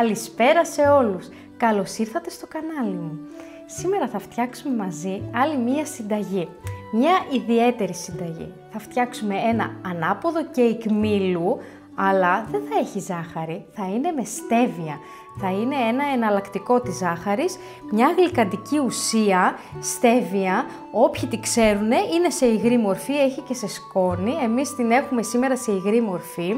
Καλησπέρα σε όλους! Καλώς ήρθατε στο κανάλι μου. Σήμερα θα φτιάξουμε μαζί άλλη μία συνταγή. Μια ιδιαίτερη συνταγή. Θα φτιάξουμε ένα ανάποδο κέικ μήλου, αλλά δεν θα έχει ζάχαρη, θα είναι με στέβια. Θα είναι ένα εναλλακτικό της ζάχαρης, μια γλυκαντική ουσία, στέβια, όποιοι τη ξέρουν, είναι σε υγρή μορφή, έχει και σε σκόνη, εμείς την έχουμε σήμερα σε υγρή μορφή.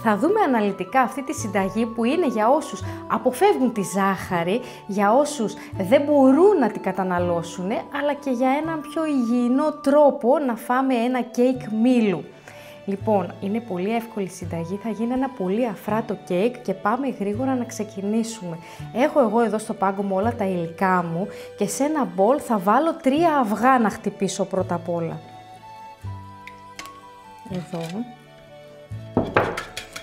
Θα δούμε αναλυτικά αυτή τη συνταγή που είναι για όσους αποφεύγουν τη ζάχαρη, για όσους δεν μπορούν να την καταναλώσουν, αλλά και για έναν πιο υγιεινό τρόπο να φάμε ένα κέικ μήλου. Λοιπόν, είναι πολύ εύκολη συνταγή, θα γίνει ένα πολύ αφράτο κέικ και πάμε γρήγορα να ξεκινήσουμε. Έχω εγώ εδώ στο πάγκο μου όλα τα υλικά μου και σε ένα μπολ θα βάλω 3 αυγά να χτυπήσω πρώτα απ' όλα. Εδώ.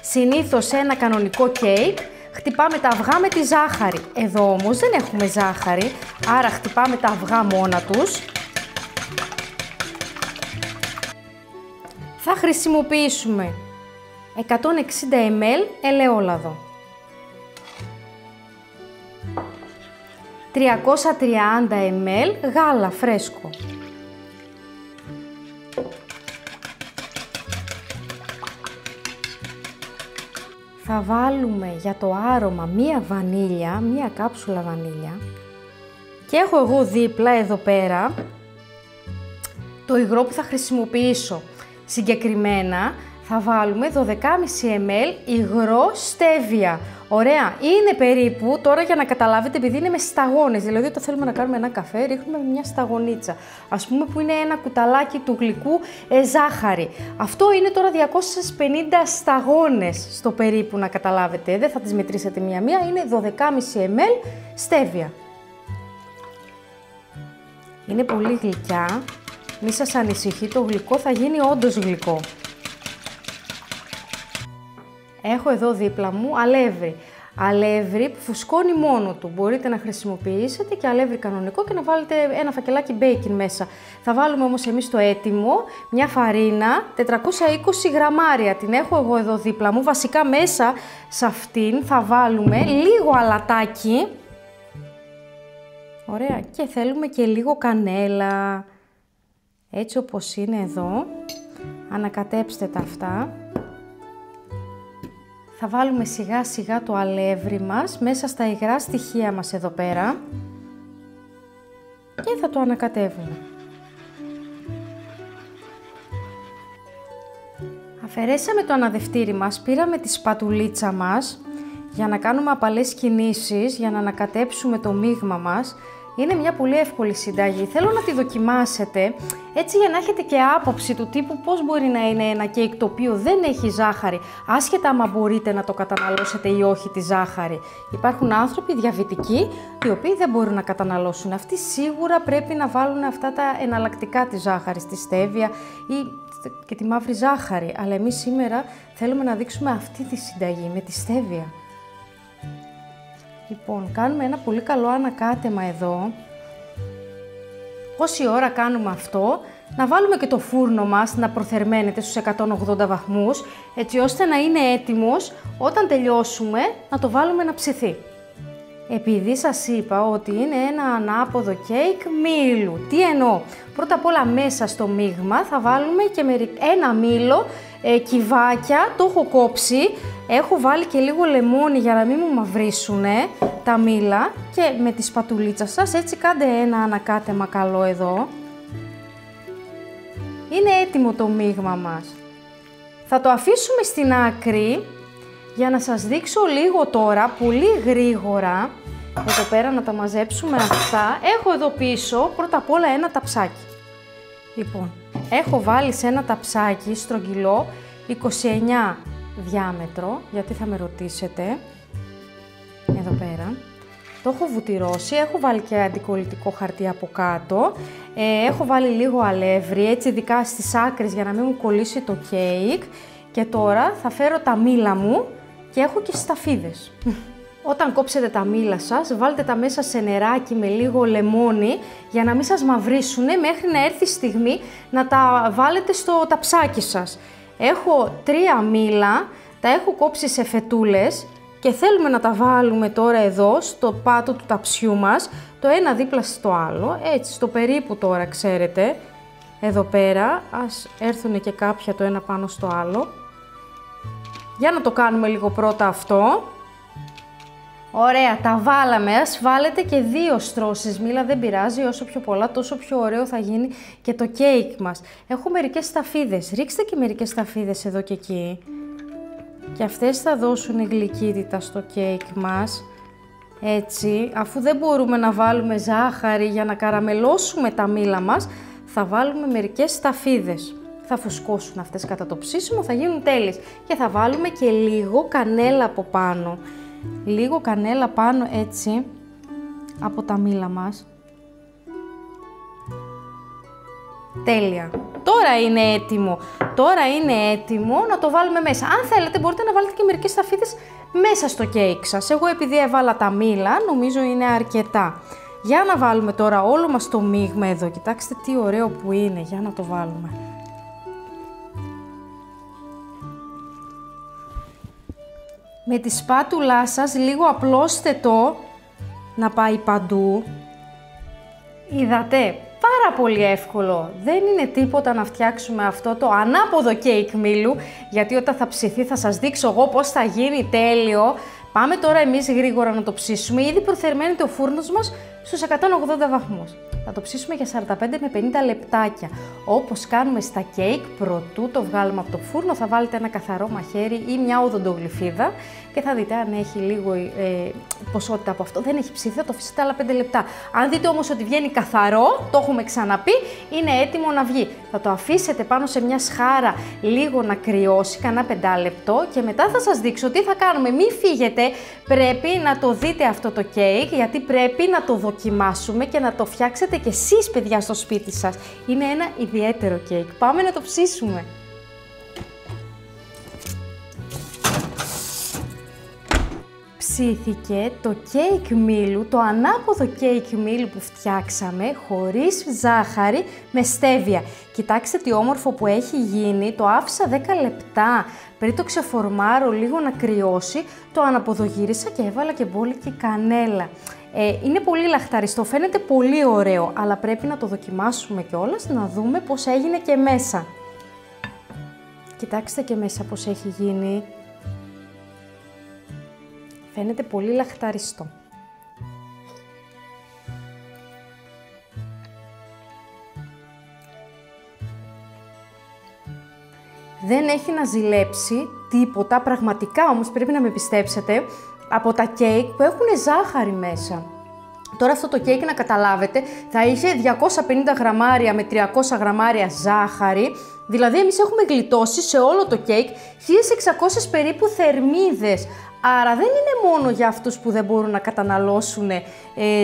Συνήθως σε ένα κανονικό κέικ χτυπάμε τα αυγά με τη ζάχαρη. Εδώ όμως δεν έχουμε ζάχαρη, άρα χτυπάμε τα αυγά μόνα τους. Θα χρησιμοποιήσουμε 160 ml ελαιόλαδο, 330 ml γάλα φρέσκο, θα βάλουμε για το άρωμα μία βανίλια, μία κάψουλα βανίλια και έχω εγώ δίπλα εδώ πέρα το υγρό που θα χρησιμοποιήσω. Συγκεκριμένα θα βάλουμε 12,5 ml υγρό στέβια. Ωραία, είναι περίπου, τώρα για να καταλάβετε, επειδή είναι με σταγόνες, δηλαδή όταν θέλουμε να κάνουμε ένα καφέ ρίχνουμε μια σταγονίτσα. Ας πούμε που είναι ένα κουταλάκι του γλυκού ζάχαρη. Αυτό είναι τώρα 250 σταγόνες στο περίπου, να καταλάβετε. Δεν θα τις μετρήσετε μία-μία, είναι 12,5 ml στέβια. Είναι πολύ γλυκιά. Μη σας ανησυχεί, το γλυκό θα γίνει όντως γλυκό. Έχω εδώ δίπλα μου αλεύρι. Αλεύρι που φουσκώνει μόνο του. Μπορείτε να χρησιμοποιήσετε και αλεύρι κανονικό και να βάλετε ένα φακελάκι μπέικιν μέσα. Θα βάλουμε όμως εμείς το έτοιμο, μια φαρίνα, 420 γραμμάρια. Την έχω εγώ εδώ δίπλα μου. Βασικά μέσα σε αυτήν θα βάλουμε λίγο αλατάκι. Ωραία. Και θέλουμε και λίγο κανέλα. Έτσι όπως είναι εδώ, ανακατέψτε τα αυτά. Θα βάλουμε σιγά σιγά το αλεύρι μας μέσα στα υγρά στοιχεία μας εδώ πέρα και θα το ανακατεύουμε. Αφαιρέσαμε το αναδευτήρι μας, πήραμε τη σπατουλίτσα μας για να κάνουμε απαλές κινήσεις, για να ανακατέψουμε το μείγμα μας. Είναι μια πολύ εύκολη συνταγή, θέλω να τη δοκιμάσετε, έτσι για να έχετε και άποψη του τύπου πώς μπορεί να είναι ένα κέικ το οποίο δεν έχει ζάχαρη, άσχετα άμα μπορείτε να το καταναλώσετε ή όχι τη ζάχαρη. Υπάρχουν άνθρωποι διαβητικοί, οι οποίοι δεν μπορούν να καταναλώσουν. Αυτοί σίγουρα πρέπει να βάλουν αυτά τα εναλλακτικά της ζάχαρης, τη στέβια ή και τη μαύρη ζάχαρη. Αλλά εμείς σήμερα θέλουμε να δείξουμε αυτή τη συνταγή με τη στέβια. Λοιπόν, κάνουμε ένα πολύ καλό ανακάτεμα εδώ. Όση ώρα κάνουμε αυτό, να βάλουμε και το φούρνο μας να προθερμαίνεται στους 180 βαθμούς, έτσι ώστε να είναι έτοιμος όταν τελειώσουμε να το βάλουμε να ψηθεί. Επειδή σας είπα ότι είναι ένα ανάποδο κέικ μήλου. Τι εννοώ? Πρώτα απ' όλα μέσα στο μείγμα θα βάλουμε και ένα μήλο κυβάκια, το έχω κόψει. Έχω βάλει και λίγο λεμόνι για να μην μου μαυρίσουνε τα μήλα και με τη σπατουλίτσα σας έτσι κάντε ένα ανακάτεμα καλό εδώ. Είναι έτοιμο το μείγμα μας. Θα το αφήσουμε στην άκρη για να σας δείξω λίγο τώρα, πολύ γρήγορα, εδώ πέρα να τα μαζέψουμε αυτά. Έχω εδώ πίσω πρώτα απ' όλα ένα ταψάκι. Λοιπόν, έχω βάλει σε ένα ταψάκι στρογγυλό 29 διάμετρο, γιατί θα με ρωτήσετε, εδώ πέρα. Το έχω βουτυρώσει, έχω βάλει και αντικολλητικό χαρτί από κάτω, έχω βάλει λίγο αλεύρι, έτσι ειδικά στις άκρες για να μην μου κολλήσει το κέικ και τώρα θα φέρω τα μήλα μου και έχω και σταφίδες. Όταν κόψετε τα μήλα σας, βάλτε τα μέσα σε νεράκι με λίγο λεμόνι για να μην σας μαυρίσουνε μέχρι να έρθει η στιγμή να τα βάλετε στο ταψάκι σας. Έχω 3 μήλα, τα έχω κόψει σε φετούλες και θέλουμε να τα βάλουμε τώρα εδώ στο πάτο του ταψιού μας, το ένα δίπλα στο άλλο, έτσι στο περίπου τώρα ξέρετε, εδώ πέρα, ας έρθουν και κάποια το ένα πάνω στο άλλο. Για να το κάνουμε λίγο πρώτα αυτό. Ωραία, τα βάλαμε, ας βάλετε και 2 στρώσεις μήλα, δεν πειράζει, όσο πιο πολλά τόσο πιο ωραίο θα γίνει και το κέικ μας. Έχω μερικές σταφίδες, ρίξτε και μερικές σταφίδες εδώ και εκεί. Και αυτές θα δώσουν γλυκύτητα στο κέικ μας. Έτσι, αφού δεν μπορούμε να βάλουμε ζάχαρη για να καραμελώσουμε τα μήλα μας, θα βάλουμε μερικές σταφίδες. Θα φουσκώσουν αυτές κατά το ψήσιμο, θα γίνουν τέλειες. Και θα βάλουμε και λίγο κανέλα από πάνω. Λίγο κανέλα πάνω έτσι, από τα μήλα μας. Τέλεια. Τώρα είναι έτοιμο. Τώρα είναι έτοιμο να το βάλουμε μέσα. Αν θέλετε μπορείτε να βάλετε και μερικές σταφίδες μέσα στο κέικ σας. Εγώ επειδή έβαλα τα μήλα, νομίζω είναι αρκετά. Για να βάλουμε τώρα όλο μας το μείγμα εδώ. Κοιτάξτε τι ωραίο που είναι. Για να το βάλουμε. Με τη σπάτουλά σας λίγο απλώστε το να πάει παντού. Είδατε, πάρα πολύ εύκολο. Δεν είναι τίποτα να φτιάξουμε αυτό το ανάποδο κέικ μήλου, γιατί όταν θα ψηθεί θα σας δείξω εγώ πώς θα γίνει τέλειο. Πάμε τώρα εμείς γρήγορα να το ψήσουμε. Ήδη προθερμαίνεται ο φούρνος μας στους 180 βαθμούς. Θα το ψήσουμε για 45 με 50 λεπτάκια. Όπως κάνουμε στα κέικ, προτού το βγάλουμε από το φούρνο, θα βάλετε ένα καθαρό μαχαίρι ή μια οδοντογλυφίδα και θα δείτε αν έχει λίγο ποσότητα από αυτό. Δεν έχει ψηθεί, θα το αφήσετε άλλα 5 λεπτά. Αν δείτε όμως ότι βγαίνει καθαρό, το έχουμε ξαναπεί, είναι έτοιμο να βγει. Θα το αφήσετε πάνω σε μια σχάρα λίγο να κρυώσει, κανένα 5 λεπτό και μετά θα σας δείξω τι θα κάνουμε. Μην φύγετε, πρέπει να το δείτε αυτό το κέικ, γιατί πρέπει να το δοκιμάσουμε και να το φτιάξετε και εσείς παιδιά στο σπίτι σας. Είναι ένα ιδιαίτερο κέικ. Πάμε να το ψήσουμε. Ψήθηκε το κέικ μήλου, το ανάποδο κέικ μήλου που φτιάξαμε χωρίς ζάχαρη με στέβια. Κοιτάξτε τι όμορφο που έχει γίνει, το άφησα 10 λεπτά πριν το ξεφορμάρω λίγο να κρυώσει, το αναποδογύρισα και έβαλα και μπόλικη κανέλα. Είναι πολύ λαχταριστό, φαίνεται πολύ ωραίο, αλλά πρέπει να το δοκιμάσουμε κιόλας, να δούμε πώς έγινε και μέσα. Κοιτάξτε και μέσα πώς έχει γίνει. Φαίνεται πολύ λαχταριστό. Δεν έχει να ζηλέψει τίποτα, πραγματικά όμως πρέπει να με πιστέψετε, από τα κέικ που έχουν ζάχαρη μέσα. Τώρα αυτό το κέικ, να καταλάβετε, θα είχε 250 γραμμάρια με 300 γραμμάρια ζάχαρη, δηλαδή εμείς έχουμε γλιτώσει σε όλο το κέικ 1600 περίπου θερμίδες. Άρα δεν είναι μόνο για αυτούς που δεν μπορούν να καταναλώσουν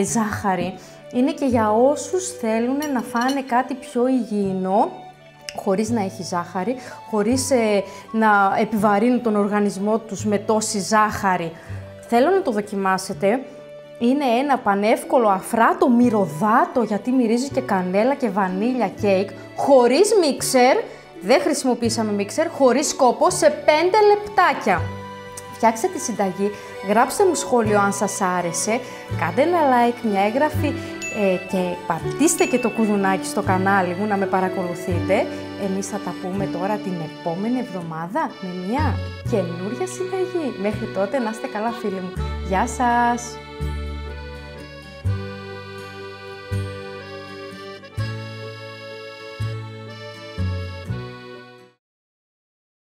ζάχαρη, είναι και για όσους θέλουν να φάνε κάτι πιο υγιεινό, χωρίς να έχει ζάχαρη, χωρίς να επιβαρύνουν τον οργανισμό τους με τόση ζάχαρη. Θέλω να το δοκιμάσετε. Είναι ένα πανεύκολο αφράτο μυρωδάτο, γιατί μυρίζει και κανέλα και βανίλια κέικ, χωρίς μίξερ, δεν χρησιμοποίησαμε μίξερ, χωρίς κόπο, σε 5 λεπτάκια. Φτιάξτε τη συνταγή, γράψτε μου σχόλιο αν σας άρεσε, κάντε ένα like, μια έγγραφη και πατήστε και το κουδουνάκι στο κανάλι μου να με παρακολουθείτε. Εμείς θα τα πούμε τώρα την επόμενη εβδομάδα με μια καινούρια συνταγή. Μέχρι τότε να είστε καλά φίλοι μου. Γεια σας!